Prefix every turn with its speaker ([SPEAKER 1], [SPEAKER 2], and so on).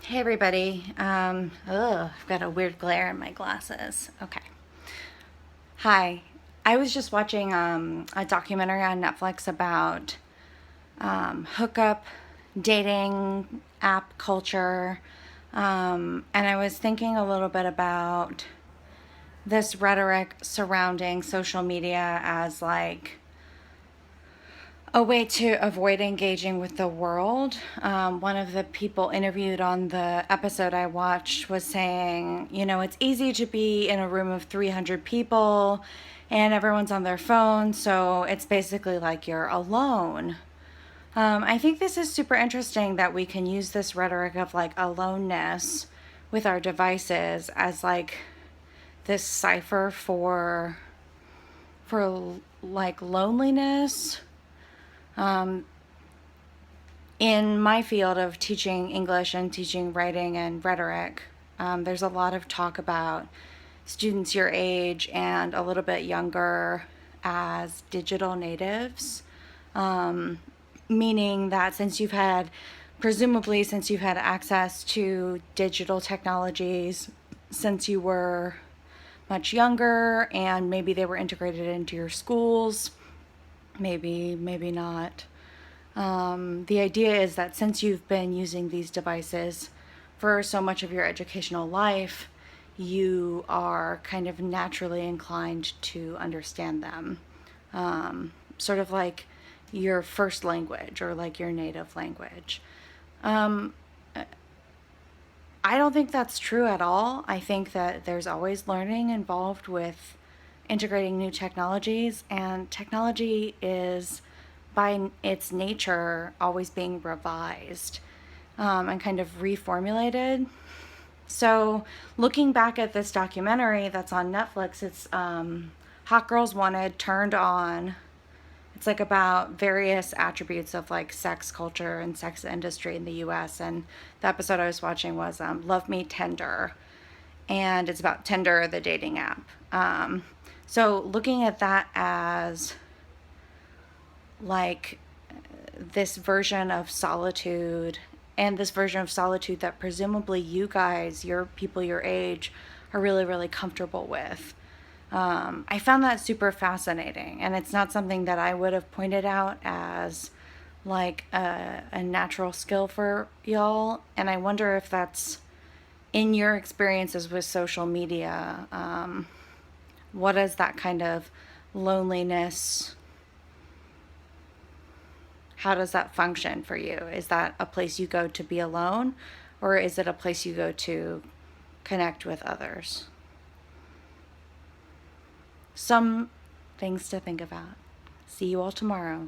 [SPEAKER 1] Hey everybody. I've got a weird glare in my glasses. Okay. Hi. I was just watching a documentary on Netflix about hookup, dating, app culture, and I was thinking a little bit about this rhetoric surrounding social media as like a way to avoid engaging with the world. One of the people interviewed on the episode I watched was saying, it's easy to be in a room of 300 people and everyone's on their phone, so it's basically like you're alone. I think this is super interesting that we can use this rhetoric of like aloneness with our devices as like this cipher for like loneliness. In my field of teaching English and teaching writing and rhetoric, there's a lot of talk about students your age and a little bit younger as digital natives, meaning that presumably, since you've had access to digital technologies since you were much younger, and maybe they were integrated into your schools, maybe not. The idea is that since you've been using these devices for so much of your educational life, you are kind of naturally inclined to understand them. Sort of like your first language or like your native language. Um, I don't think that's true at all. I think that there's always learning involved with integrating new technologies, and technology is, by its nature, always being revised and kind of reformulated. So, looking back at this documentary that's on Netflix, it's Hot Girls Wanted Turned On. It's like about various attributes of like sex culture and sex industry in the US. And the episode I was watching was Love Me Tender. And it's about Tinder, the dating app. So looking at that as like this version of solitude, and this version of solitude that presumably you guys, your people your age, are really, really comfortable with. I found that super fascinating, and it's not something that I would have pointed out as like a natural skill for y'all. And I wonder if that's in your experiences with social media. What is that kind of loneliness? How does that function for you? Is that a place you go to be alone, or is it a place you go to connect with others? Some things to think about. See you all tomorrow.